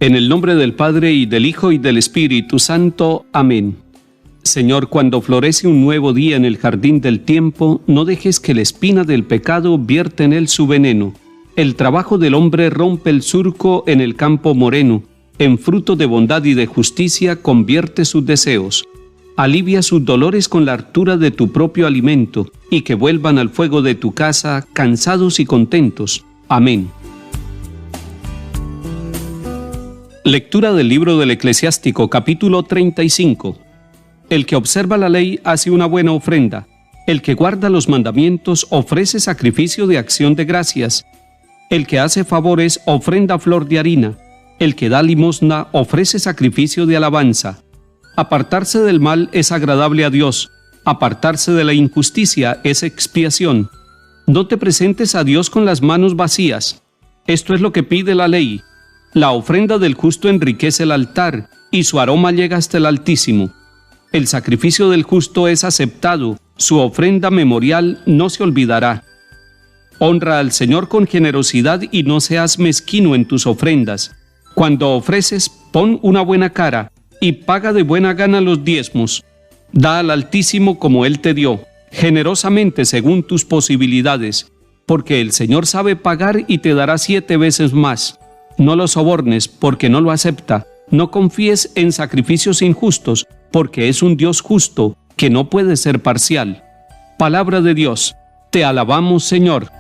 En el nombre del Padre, y del Hijo, y del Espíritu Santo. Amén. Señor, cuando florece un nuevo día en el jardín del tiempo, no dejes que la espina del pecado vierta en él su veneno. El trabajo del hombre rompe el surco en el campo moreno. En fruto de bondad y de justicia convierte sus deseos. Alivia sus dolores con la hartura de tu propio alimento, y que vuelvan al fuego de tu casa, cansados y contentos. Amén. Lectura del libro del Eclesiástico, capítulo 35. El que observa la ley hace una buena ofrenda. El que guarda los mandamientos ofrece sacrificio de acción de gracias. El que hace favores ofrenda flor de harina. El que da limosna ofrece sacrificio de alabanza. Apartarse del mal es agradable a Dios. Apartarse de la injusticia es expiación. No te presentes a Dios con las manos vacías. Esto es lo que pide la ley. La ofrenda del justo enriquece el altar, y su aroma llega hasta el Altísimo. El sacrificio del justo es aceptado, su ofrenda memorial no se olvidará. Honra al Señor con generosidad y no seas mezquino en tus ofrendas. Cuando ofreces, pon una buena cara, y paga de buena gana los diezmos. Da al Altísimo como Él te dio, generosamente según tus posibilidades, porque el Señor sabe pagar y te dará 7 veces más. No lo sobornes, porque no lo acepta. No confíes en sacrificios injustos, porque es un Dios justo, que no puede ser parcial. Palabra de Dios. Te alabamos, Señor.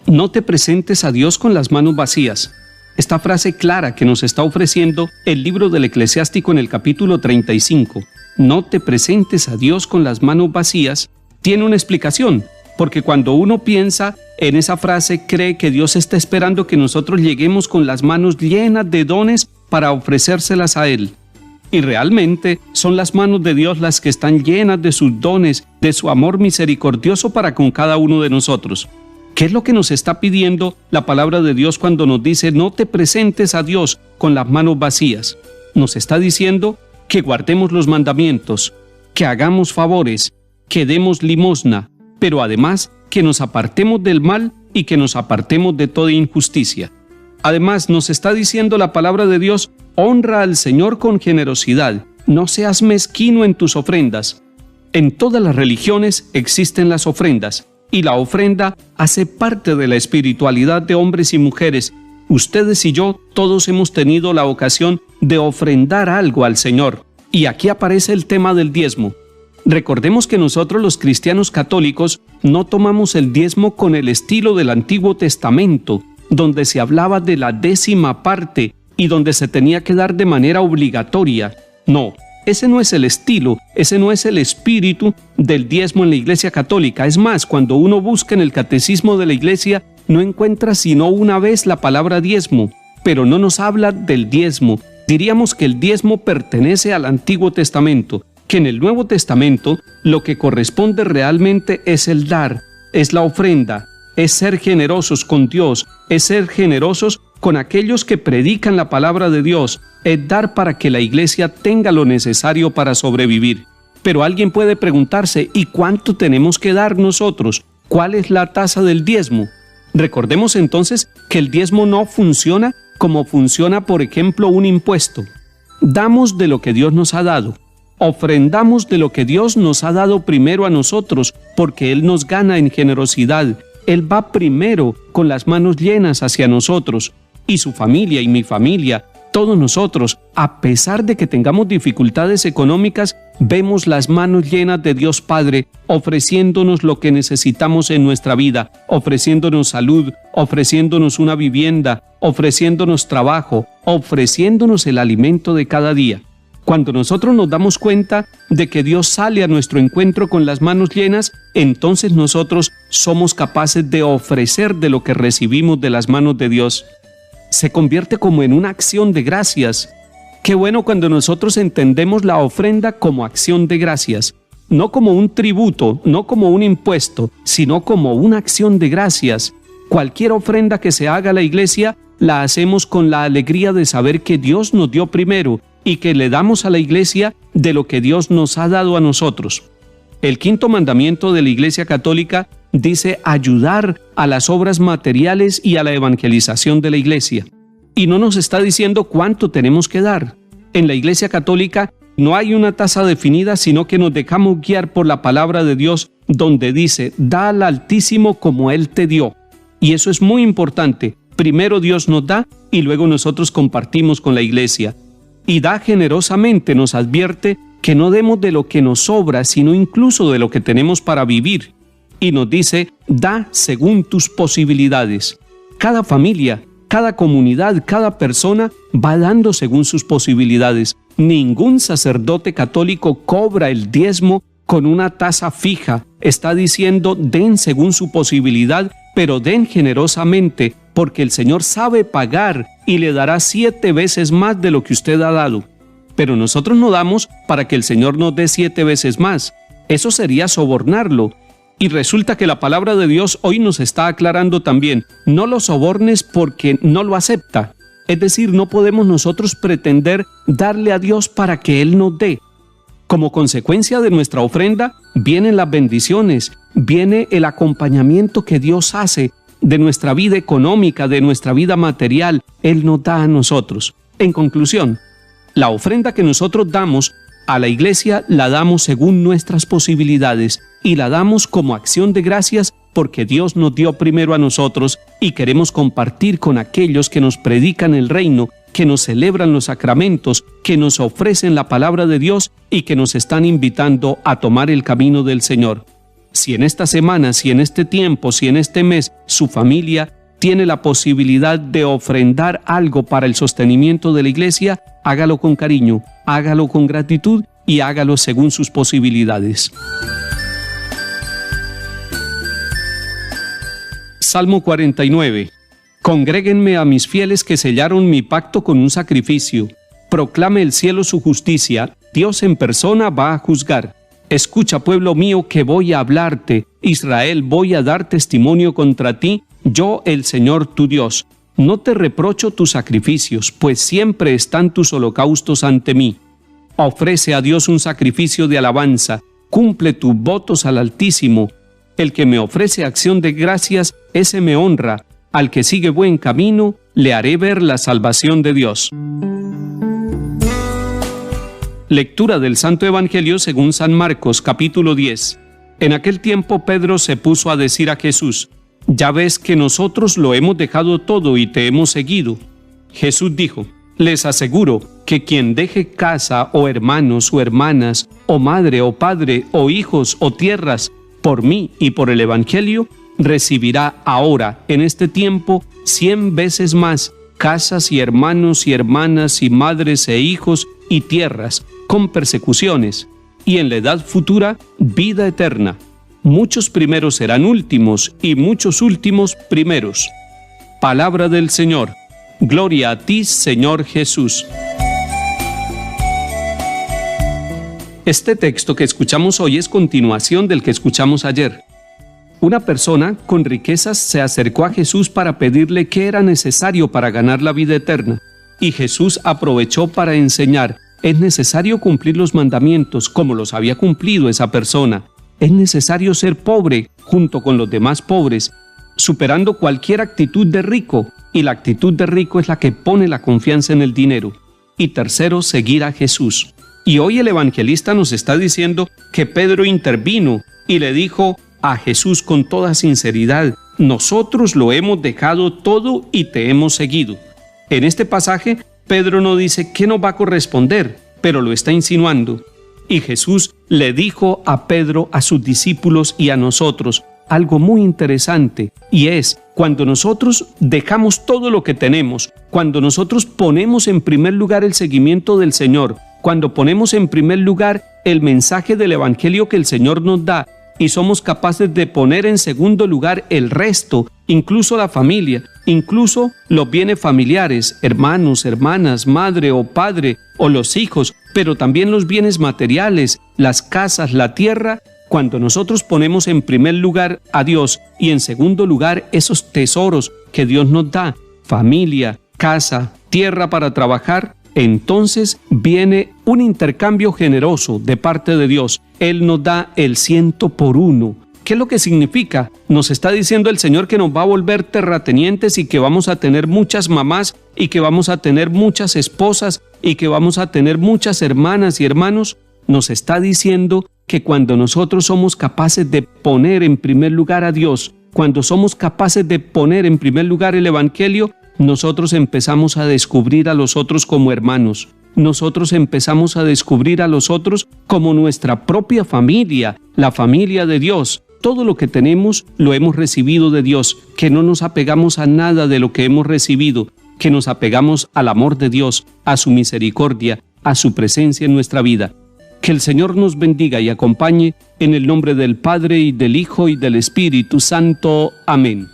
No te presentes a Dios con las manos vacías. Esta frase clara que nos está ofreciendo el libro del Eclesiástico en el capítulo 35, no te presentes a Dios con las manos vacías, tiene una explicación, porque cuando uno piensa en esa frase cree que Dios está esperando que nosotros lleguemos con las manos llenas de dones para ofrecérselas a Él. Y realmente son las manos de Dios las que están llenas de sus dones, de su amor misericordioso para con cada uno de nosotros. ¿Qué es lo que nos está pidiendo la palabra de Dios cuando nos dice no te presentes a Dios con las manos vacías? Nos está diciendo que guardemos los mandamientos, que hagamos favores, que demos limosna, pero además que nos apartemos del mal y que nos apartemos de toda injusticia. Además nos está diciendo la palabra de Dios, honra al Señor con generosidad, no seas mezquino en tus ofrendas. En todas las religiones existen las ofrendas, y la ofrenda hace parte de la espiritualidad de hombres y mujeres. Ustedes y yo, todos hemos tenido la ocasión de ofrendar algo al Señor. Y aquí aparece el tema del diezmo. Recordemos que nosotros los cristianos católicos no tomamos el diezmo con el estilo del Antiguo Testamento, donde se hablaba de la 10ª parte y donde se tenía que dar de manera obligatoria. No, ese no es el estilo, ese no es el espíritu del diezmo en la Iglesia Católica. Es más, cuando uno busca en el catecismo de la Iglesia, no encuentra sino una vez la palabra diezmo, pero no nos habla del diezmo. Diríamos que el diezmo pertenece al Antiguo Testamento, que en el Nuevo Testamento lo que corresponde realmente es el dar, es la ofrenda, es ser generosos con Dios, es ser generosos con aquellos que predican la palabra de Dios, es dar para que la iglesia tenga lo necesario para sobrevivir. Pero alguien puede preguntarse, ¿y cuánto tenemos que dar nosotros? ¿Cuál es la tasa del diezmo? Recordemos entonces que el diezmo no funciona como funciona, por ejemplo, un impuesto. Damos de lo que Dios nos ha dado. Ofrendamos de lo que Dios nos ha dado primero a nosotros, porque Él nos gana en generosidad. Él va primero con las manos llenas hacia nosotros, y su familia y mi familia, todos nosotros, a pesar de que tengamos dificultades económicas, vemos las manos llenas de Dios Padre, ofreciéndonos lo que necesitamos en nuestra vida, ofreciéndonos salud, ofreciéndonos una vivienda, ofreciéndonos trabajo, ofreciéndonos el alimento de cada día. Cuando nosotros nos damos cuenta de que Dios sale a nuestro encuentro con las manos llenas, entonces nosotros somos capaces de ofrecer de lo que recibimos de las manos de Dios. Se convierte como en una acción de gracias. Qué bueno cuando nosotros entendemos la ofrenda como acción de gracias, no como un tributo, no como un impuesto, sino como una acción de gracias. Cualquier ofrenda que se haga a la iglesia, la hacemos con la alegría de saber que Dios nos dio primero y que le damos a la iglesia de lo que Dios nos ha dado a nosotros. El 5.º mandamiento de la Iglesia Católica dice ayudar a las obras materiales y a la evangelización de la iglesia. Y no nos está diciendo cuánto tenemos que dar. En la Iglesia Católica no hay una tasa definida, sino que nos dejamos guiar por la palabra de Dios, donde dice, da al Altísimo como Él te dio. Y eso es muy importante. Primero Dios nos da y luego nosotros compartimos con la iglesia. Y da generosamente, nos advierte que no demos de lo que nos sobra, sino incluso de lo que tenemos para vivir. Y nos dice, da según tus posibilidades. Cada familia, cada comunidad, cada persona va dando según sus posibilidades. Ningún sacerdote católico cobra el diezmo con una tasa fija. Está diciendo, den según su posibilidad, pero den generosamente, porque el Señor sabe pagar y le dará 7 veces más de lo que usted ha dado. Pero nosotros no damos para que el Señor nos dé 7 veces más. Eso sería sobornarlo. Y resulta que la palabra de Dios hoy nos está aclarando también, no lo sobornes porque no lo acepta. Es decir, no podemos nosotros pretender darle a Dios para que Él nos dé. Como consecuencia de nuestra ofrenda, vienen las bendiciones, viene el acompañamiento que Dios hace de nuestra vida económica, de nuestra vida material. Él nos da a nosotros. En conclusión, la ofrenda que nosotros damos a la iglesia la damos según nuestras posibilidades y la damos como acción de gracias porque Dios nos dio primero a nosotros y queremos compartir con aquellos que nos predican el reino, que nos celebran los sacramentos, que nos ofrecen la palabra de Dios y que nos están invitando a tomar el camino del Señor. Si en esta semana, si en este tiempo, si en este mes su familia tiene la posibilidad de ofrendar algo para el sostenimiento de la iglesia, hágalo con cariño, hágalo con gratitud y hágalo según sus posibilidades. Salmo 49. Congréguenme a mis fieles que sellaron mi pacto con un sacrificio. Proclame el cielo su justicia, Dios en persona va a juzgar. Escucha, pueblo mío, que voy a hablarte. Israel, voy a dar testimonio contra ti, yo el Señor tu Dios. No te reprocho tus sacrificios, pues siempre están tus holocaustos ante mí. Ofrece a Dios un sacrificio de alabanza, cumple tus votos al Altísimo. El que me ofrece acción de gracias, ese me honra. Al que sigue buen camino, le haré ver la salvación de Dios. Lectura del Santo Evangelio según San Marcos, capítulo 10. En aquel tiempo Pedro se puso a decir a Jesús, «Ya ves que nosotros lo hemos dejado todo y te hemos seguido». Jesús dijo, «Les aseguro que quien deje casa o hermanos o hermanas, o madre o padre, o hijos o tierras, por mí y por el Evangelio, recibirá ahora, en este tiempo, 100 veces más casas y hermanos y hermanas y madres e hijos y tierras, con persecuciones, y en la edad futura, vida eterna. Muchos primeros serán últimos, y muchos últimos primeros». Palabra del Señor. Gloria a ti, Señor Jesús. Este texto que escuchamos hoy es continuación del que escuchamos ayer. Una persona con riquezas se acercó a Jesús para pedirle qué era necesario para ganar la vida eterna, y Jesús aprovechó para enseñar: es necesario cumplir los mandamientos como los había cumplido esa persona. Es necesario ser pobre junto con los demás pobres, superando cualquier actitud de rico, y la actitud de rico es la que pone la confianza en el dinero. Y tercero, seguir a Jesús. Y hoy el evangelista nos está diciendo que Pedro intervino y le dijo a Jesús con toda sinceridad: nosotros lo hemos dejado todo y te hemos seguido. En este pasaje, Pedro no dice qué nos va a corresponder, pero lo está insinuando. Y Jesús le dijo a Pedro, a sus discípulos y a nosotros algo muy interesante, y es: cuando nosotros dejamos todo lo que tenemos, cuando nosotros ponemos en primer lugar el seguimiento del Señor, cuando ponemos en primer lugar el mensaje del Evangelio que el Señor nos da, y somos capaces de poner en segundo lugar el resto, incluso la familia, incluso los bienes familiares, hermanos, hermanas, madre o padre, o los hijos, pero también los bienes materiales, las casas, la tierra. Cuando nosotros ponemos en primer lugar a Dios y en segundo lugar esos tesoros que Dios nos da, familia, casa, tierra para trabajar, entonces viene un intercambio generoso de parte de Dios. Él nos da el 100 por 1, ¿Qué es lo que significa? Nos está diciendo el Señor que nos va a volver terratenientes y que vamos a tener muchas mamás y que vamos a tener muchas esposas y que vamos a tener muchas hermanas y hermanos. Nos está diciendo que cuando nosotros somos capaces de poner en primer lugar a Dios, cuando somos capaces de poner en primer lugar el Evangelio, nosotros empezamos a descubrir a los otros como hermanos. Nosotros empezamos a descubrir a los otros como nuestra propia familia, la familia de Dios. Todo lo que tenemos lo hemos recibido de Dios, que no nos apegamos a nada de lo que hemos recibido, que nos apegamos al amor de Dios, a su misericordia, a su presencia en nuestra vida. Que el Señor nos bendiga y acompañe en el nombre del Padre y del Hijo y del Espíritu Santo. Amén.